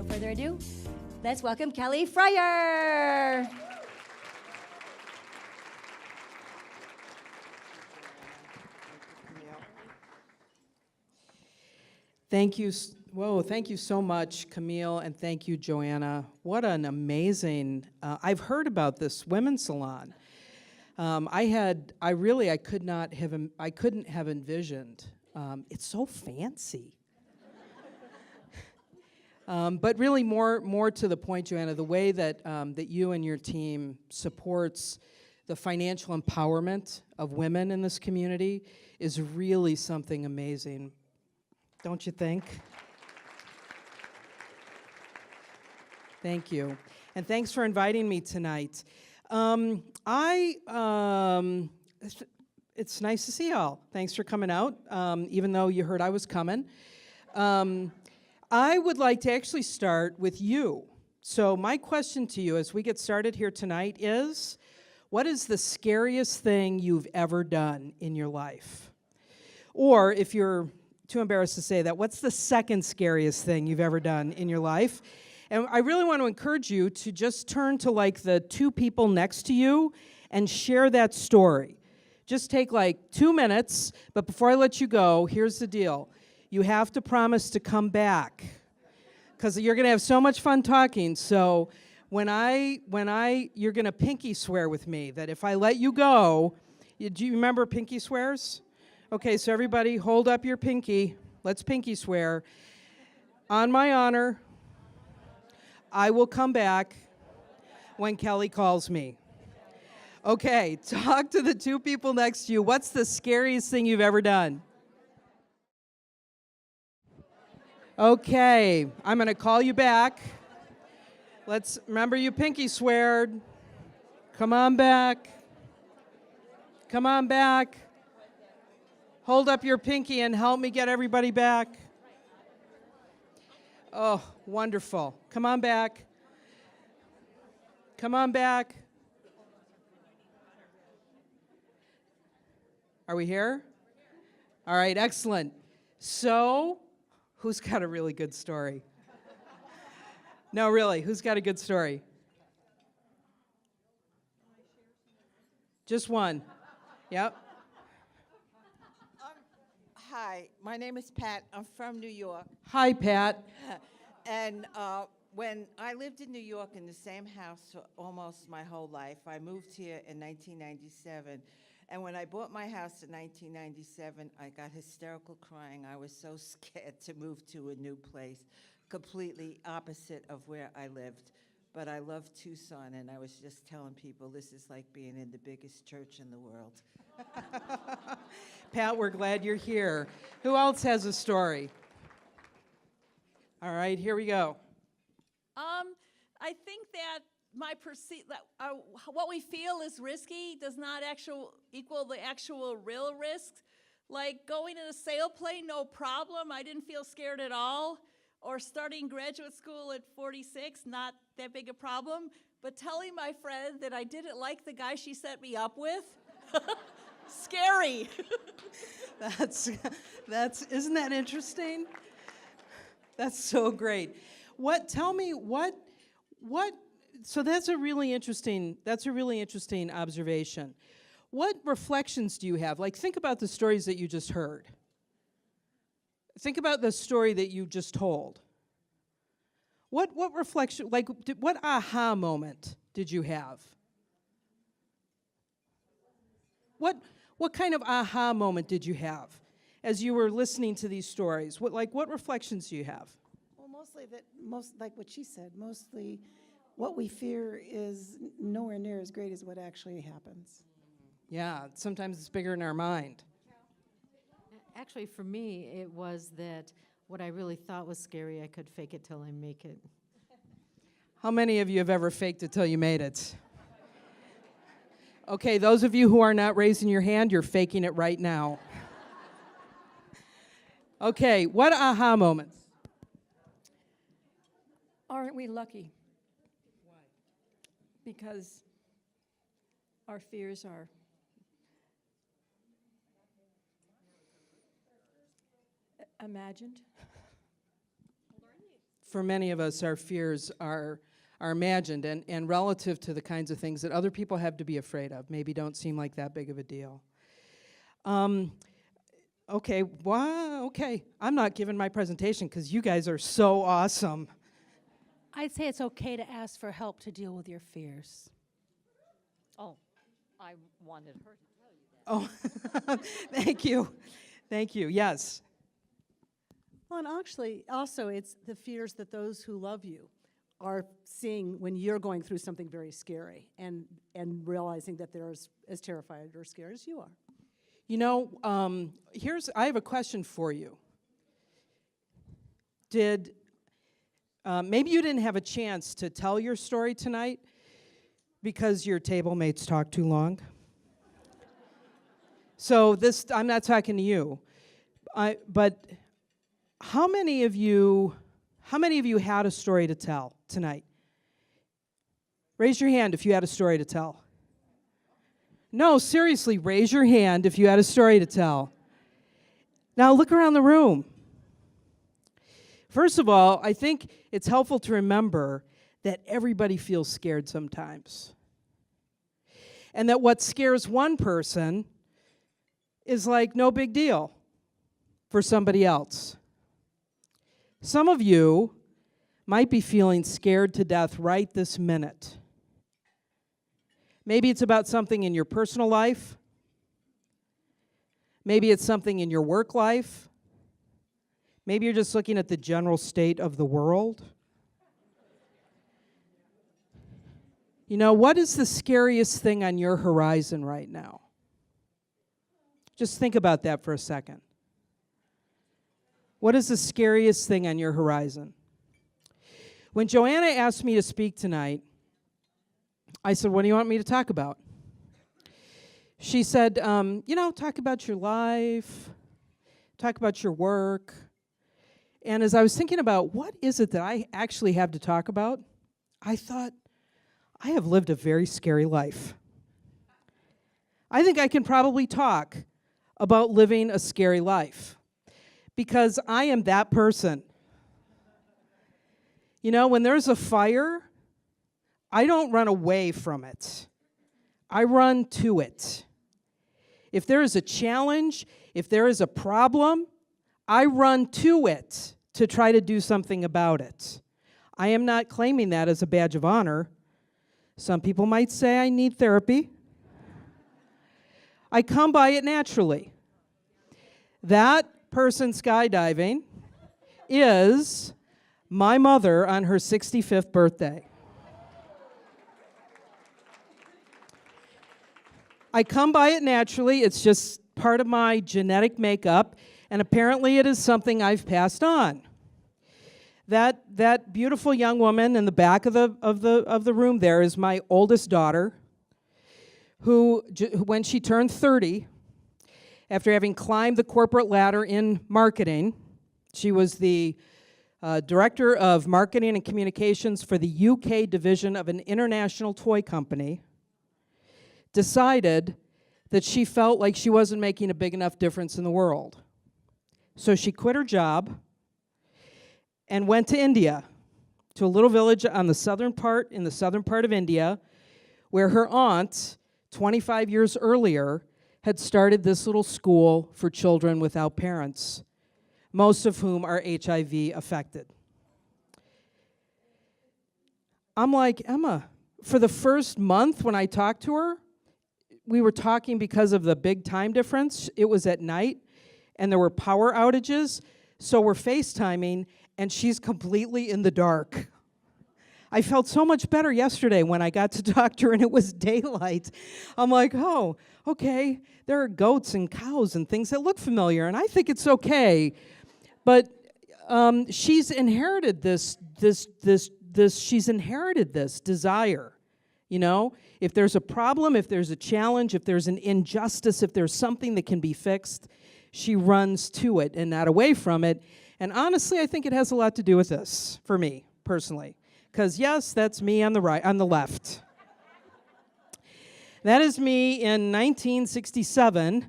further ado, let's welcome Kelly Fryer. Thank you. Thank you so much, Camille, and thank you, Joanna. What an amazing, I've heard about this women's salon. I couldn't have envisioned. It's so fancy. But really more to the point, Joanna, the way that you and your team supports the financial empowerment of women in this community is really something amazing. Don't you think? Thank you. And thanks for inviting me tonight. It's nice to see y'all. Thanks for coming out, even though you heard I was coming. I would like to actually start with you. So my question to you as we get started here tonight is, what is the scariest thing you've ever done in your life? Or if you're too embarrassed to say that, what's the second scariest thing you've ever done in your life? And I really want to encourage you to just turn to like the two people next to you and share that story. Just take like 2 minutes, but before I let you go, here's the deal. You have to promise to come back because you're going to have so much fun talking. So you're going to pinky swear with me that if I let you go, do you remember pinky swears? Okay, so everybody hold up your pinky. Let's pinky swear. On my honor, I will come back when Kelly calls me. Okay, talk to the two people next to you. What's the scariest thing you've ever done? Okay, I'm going to call you back. Let's remember you pinky sweared. Come on back. Come on back. Hold up your pinky and help me get everybody back. Oh, wonderful. Come on back. Come on back. Are we here? All right, excellent. So, who's got a really good story? No, really, who's got a good story? Just one. Yep. Hi, my name is Pat. I'm from New York. Hi, Pat. And when I lived in New York in the same house for almost my whole life, I moved here in 1997. And when I bought my house in 1997, I got hysterical crying. I was so scared to move to a new place, completely opposite of where I lived. But I love Tucson, and I was just telling people this is like being in the biggest church in the world. Pat, we're glad you're here. Who else has a story? All right, here we go. I think that what we feel is risky does not equal the actual real risks. Like going in a sailplane, no problem. I didn't feel scared at all. Or starting graduate school at 46, not that big a problem. But telling my friend that I didn't like the guy she set me up with, scary. Isn't that interesting? That's so great. So that's a really interesting observation. What reflections do you have? Like, think about the stories that you just heard. Think about the story that you just told. What reflection, like, what aha moment did you have? What kind of aha moment did you have as you were listening to these stories? What reflections do you have? Well, most like what she said, mostly what we fear is nowhere near as great as what actually happens. Yeah, sometimes it's bigger in our mind. Actually, for me, it was that what I really thought was scary, I could fake it till I make it. How many of you have ever faked it till you made it? Okay, those of you who are not raising your hand, you're faking it right now. Okay, what aha moments? Aren't we lucky? Why? Because our fears are imagined. for many of us, our fears are imagined and relative to the kinds of things that other people have to be afraid of, maybe don't seem like that big of a deal. Okay, I'm not giving my presentation because you guys are so awesome. I'd say it's okay to ask for help to deal with your fears. Oh, I wanted her to tell you that. Oh, thank you. Thank you, yes. Well, and actually, also, it's the fears that those who love you are seeing when you're going through something very scary and realizing that they're as terrified or scared as you are. You know, I have a question for you. Maybe you didn't have a chance to tell your story tonight because your table mates talked too long. So I'm not talking to you. But how many of you had a story to tell tonight? Raise your hand if you had a story to tell. No, seriously, raise your hand if you had a story to tell. Now look around the room. First of all, I think it's helpful to remember that everybody feels scared sometimes. And that what scares one person is like no big deal for somebody else. Some of you might be feeling scared to death right this minute. Maybe it's about something in your personal life. Maybe it's something in your work life. Maybe you're just looking at the general state of the world. You know, what is the scariest thing on your horizon right now? Just think about that for a second. What is the scariest thing on your horizon? When Joanna asked me to speak tonight, I said, what do you want me to talk about? She said, talk about your life, talk about your work. And as I was thinking about what is it that I actually have to talk about, I thought, I have lived a very scary life. I think I can probably talk about living a scary life because I am that person. You know, when there's a fire, I don't run away from it. I run to it. If there is a challenge, if there is a problem, I run to it to try to do something about it. I am not claiming that as a badge of honor. Some people might say I need therapy. I come by it naturally. That person skydiving is my mother on her 65th birthday. I come by it naturally. It's just part of my genetic makeup, and apparently it is something I've passed on. That beautiful young woman in the back of the room there is my oldest daughter, who, when she turned 30, after having climbed the corporate ladder in marketing, she was the director of marketing and communications for the UK division of an international toy company, decided that she felt like she wasn't making a big enough difference in the world. So she quit her job and went to India, to a little village in the southern part of India, where her aunt, 25 years earlier, had started this little school for children without parents, most of whom are HIV affected. I'm like, Emma, for the first month when I talked to her, we were talking because of the big time difference. It was at night, and there were power outages, so we're FaceTiming, and she's completely in the dark. I felt so much better yesterday when I got to talk to her and it was daylight. I'm like, oh, okay, there are goats and cows and things that look familiar, and I think it's okay. But she's inherited this desire. You know, if there's a problem, if there's a challenge, if there's an injustice, if there's something that can be fixed, she runs to it and not away from it. And honestly, I think it has a lot to do with this, for me, personally. Because yes, that's me on the left. That is me in 1967,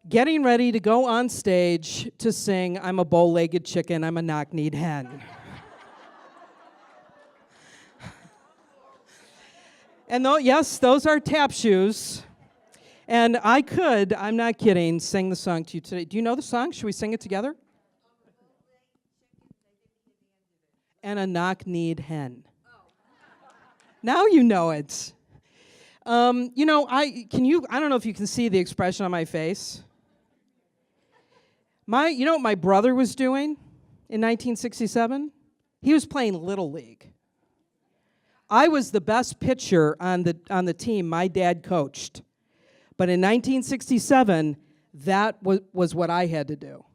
getting ready to go on stage to sing I'm a bow-legged chicken, I'm a knock-kneed hen. And though, yes, those are tap shoes. And I could, I'm not kidding, sing the song to you today. Do you know the song? Should we sing it together? And a knock-kneed hen. Now you know it. You know, I don't know if you can see the expression on my face. You know what my brother was doing in 1967? He was playing Little League. I was the best pitcher on the team my dad coached. But in 1967, that was what I had to do.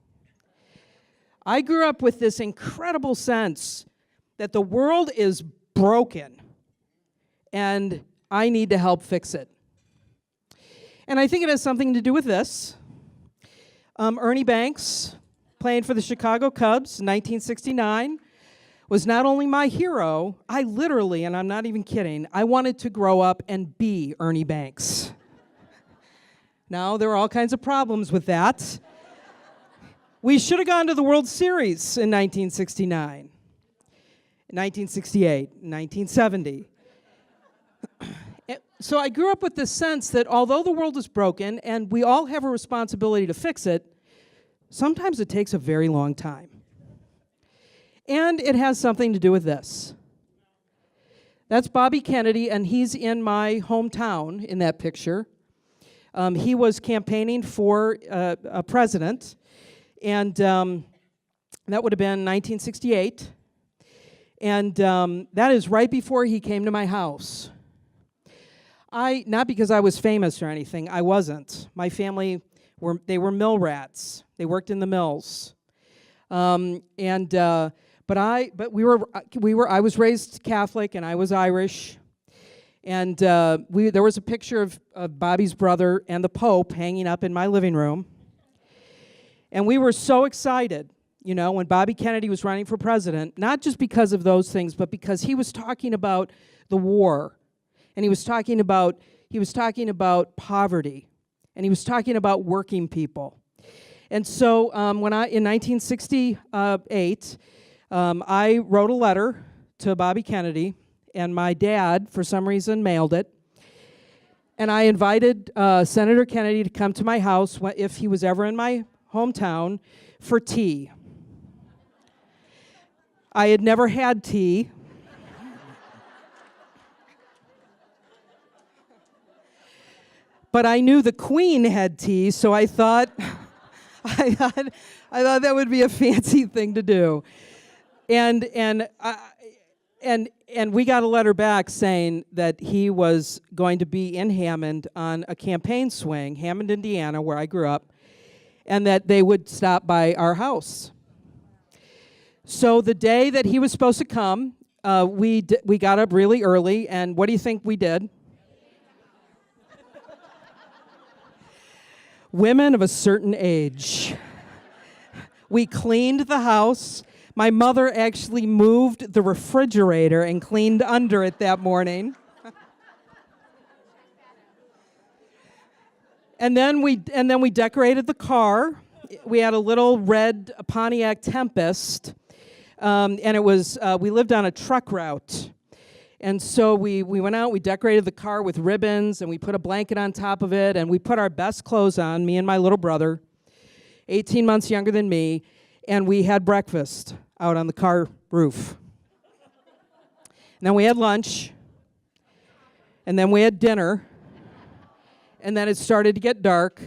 I grew up with this incredible sense that the world is broken and I need to help fix it. And I think it has something to do with this. Ernie Banks, playing for the Chicago Cubs in 1969, was not only my hero, I literally, and I'm not even kidding, I wanted to grow up and be Ernie Banks. Now, there are all kinds of problems with that. We should have gone to the World Series in 1969, 1968, 1970. So I grew up with this sense that although the world is broken and we all have a responsibility to fix it, sometimes it takes a very long time. And it has something to do with this. That's Bobby Kennedy, and he's in my hometown in that picture. He was campaigning for a president, and that would have been 1968. And that is right before he came to my house. Not because I was famous or anything, I wasn't. My family they were mill rats. They worked in the mills. I was raised Catholic and I was Irish. And there was a picture of Bobby's brother and the Pope hanging up in my living room. And we were so excited, you know, when Bobby Kennedy was running for president, not just because of those things, but because he was talking about the war. And he was talking about poverty. And he was talking about working people. And so in 1968, I wrote a letter to Bobby Kennedy, and my dad, for some reason, mailed it. And I invited Senator Kennedy to come to my house if he was ever in my hometown for tea. I had never had tea. But I knew the Queen had tea, so I thought that would be a fancy thing to do. And we got a letter back saying that he was going to be in Hammond on a campaign swing, Hammond, Indiana, where I grew up, and that they would stop by our house. So the day that he was supposed to come, we got up really early, and what do you think we did? Women of a certain age. We cleaned the house. My mother actually moved the refrigerator and cleaned under it that morning. And then we decorated the car. We had a little red Pontiac Tempest, and it was we lived on a truck route. And so we went out, we decorated the car with ribbons, and we put a blanket on top of it, and we put our best clothes on, me and my little brother, 18 months younger than me, and we had breakfast out on the car roof. And then we had lunch, and then we had dinner, and then it started to get dark,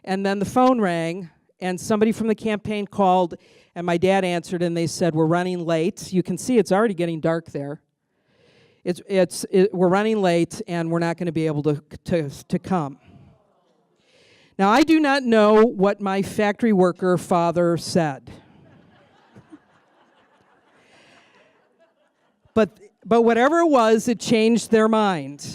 and then the phone rang, and somebody from the campaign called, and my dad answered, and they said, "We're running late." You can see it's already getting dark there. We're running late, and we're not going to be able to come. Now, I do not know what my factory worker father said. But whatever it was, it changed their mind.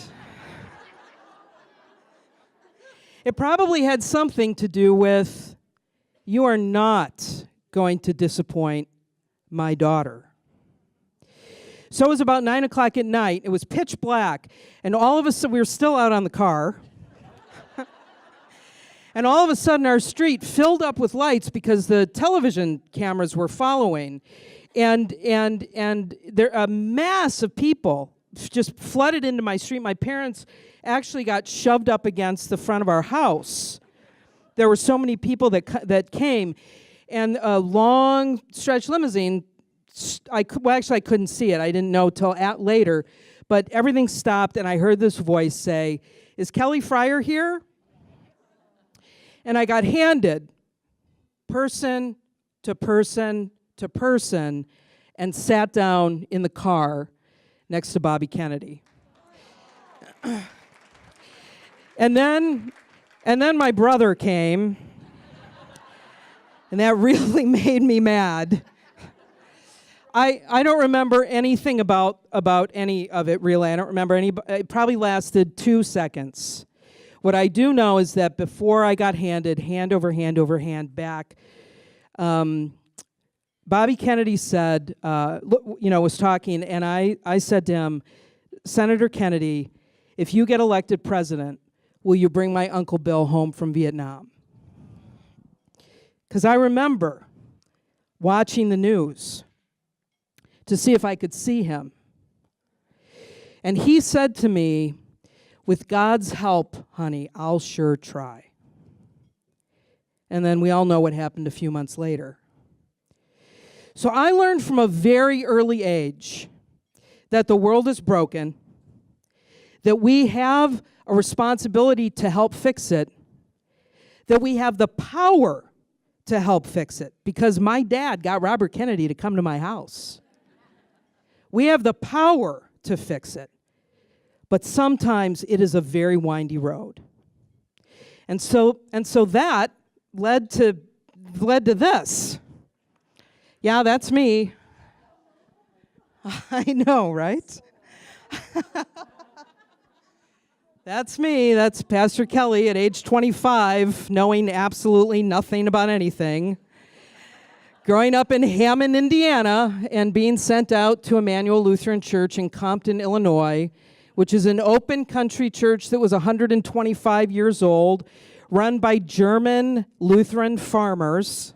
It probably had something to do with, you are not going to disappoint my daughter. So it was about 9 o'clock at night. It was pitch black. And all of a sudden, we were still out on the car. And all of a sudden, our street filled up with lights because the television cameras were following. And there a mass of people just flooded into my street. My parents actually got shoved up against the front of our house. There were so many people that came, and a long stretch limousine. I couldn't see it. I didn't know till later, but everything stopped, and I heard this voice say, "Is Kelly Fryer here?" And I got handed person to person to person, and sat down in the car next to Bobby Kennedy. And then my brother came, and that really made me mad. I don't remember anything about any of it, really. I don't remember any. It probably lasted 2 seconds. What I do know is that before I got handed hand over hand back, Bobby Kennedy said, was talking, and I said to him, "Senator Kennedy, if you get elected president, will you bring my Uncle Bill home from Vietnam?" Because I remember watching the news to see if I could see him. And he said to me, "With God's help, honey, I'll sure try." And then we all know what happened a few months later. So I learned from a very early age that the world is broken, that we have a responsibility to help fix it, that we have the power to help fix it, because my dad got Robert Kennedy to come to my house. We have the power to fix it, but sometimes it is a very windy road. And so that led to this. Yeah, that's me. I know, right? That's me. That's Pastor Kelly at age 25, knowing absolutely nothing about anything. Growing up in Hammond, Indiana, and being sent out to Emmanuel Lutheran Church in Compton, Illinois, which is an open country church that was 125 years old, run by German Lutheran farmers.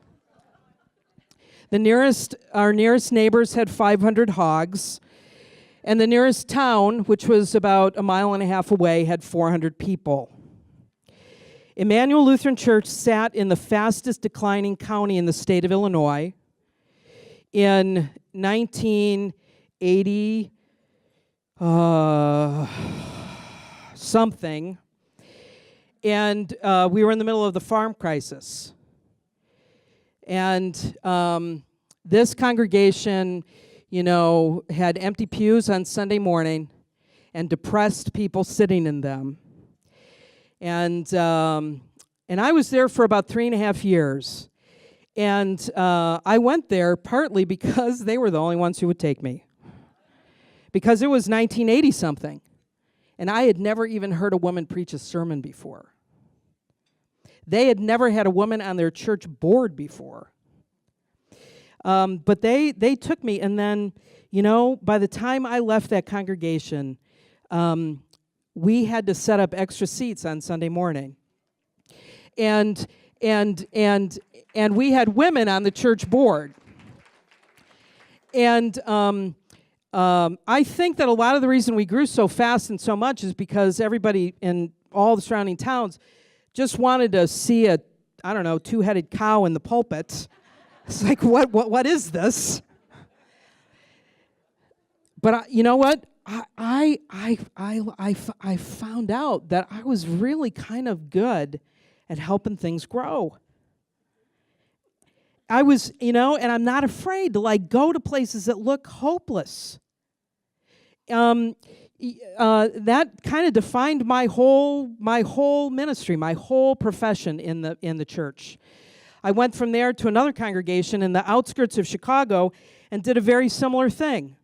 Our nearest neighbors had 500 hogs, and the nearest town, which was about a mile and a half away, had 400 people. Emmanuel Lutheran Church sat in the fastest declining county in the state of Illinois in 1980 something, and we were in the middle of the farm crisis. And this congregation, had empty pews on Sunday morning and depressed people sitting in them. And I was there for about 3.5 years. And I went there partly because they were the only ones who would take me. Because it was 1980-something. And I had never even heard a woman preach a sermon before. They had never had a woman on their church board before. But they took me, and then, by the time I left that congregation, we had to set up extra seats on Sunday morning. And we had women on the church board. And I think that a lot of the reason we grew so fast and so much is because everybody in all the surrounding towns just wanted to see a, two-headed cow in the pulpit. It's like, what is this? But you know what? I found out that I was really kind of good at helping things grow. I was, and I'm not afraid to go to places that look hopeless. That kind of defined my whole ministry, my whole profession in the church. I went from there to another congregation in the outskirts of Chicago and did a very similar thing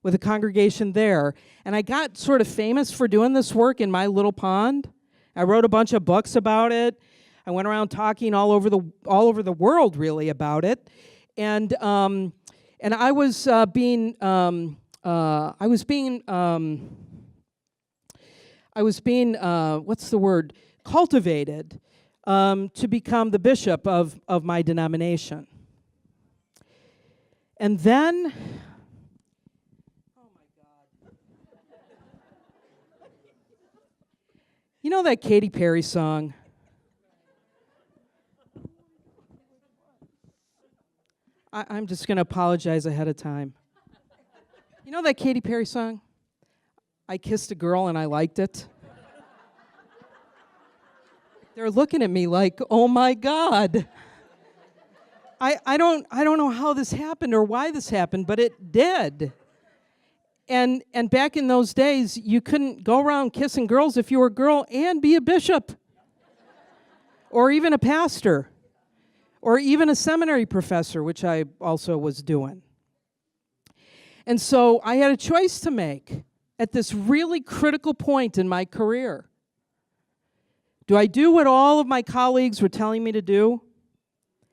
with a congregation there. And I got sort of famous for doing this work in my little pond. I wrote a bunch of books about it. I went around talking all over the world really about it. And I was being cultivated to become the bishop of my denomination. And then, oh my God. know that Katy Perry song? I'm just going to apologize ahead of time. You know that Katy Perry song? I kissed a girl and I liked it. They're looking at me like, oh my God. I don't know how this happened or why this happened, but it did. And back in those days, you couldn't go around kissing girls if you were a girl and be a bishop, or even a pastor, or even a seminary professor, which I also was doing. And so I had a choice to make at this really critical point in my career. Do I do what all of my colleagues were telling me to do?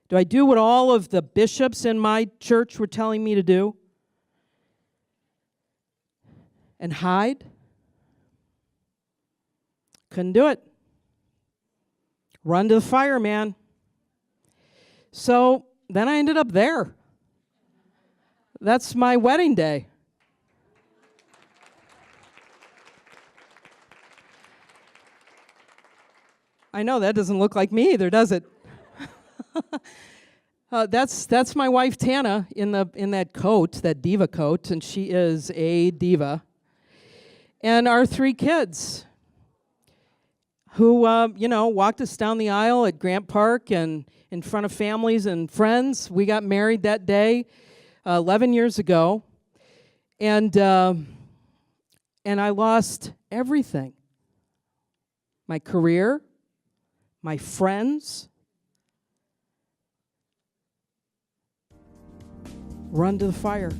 Do I do what all of the bishops in my church were telling me to do? And hide? Couldn't do it. Run to the fire, man. So then I ended up there. That's my wedding day. I know that doesn't look like me either, does it? That's my wife Tana in that coat, that diva coat, and she is a diva. And our 3 kids, who walked us down the aisle at Grant Park and in front of families and friends. We got married that day 11 years ago, and I lost everything: my career, my friends. Run to the fire.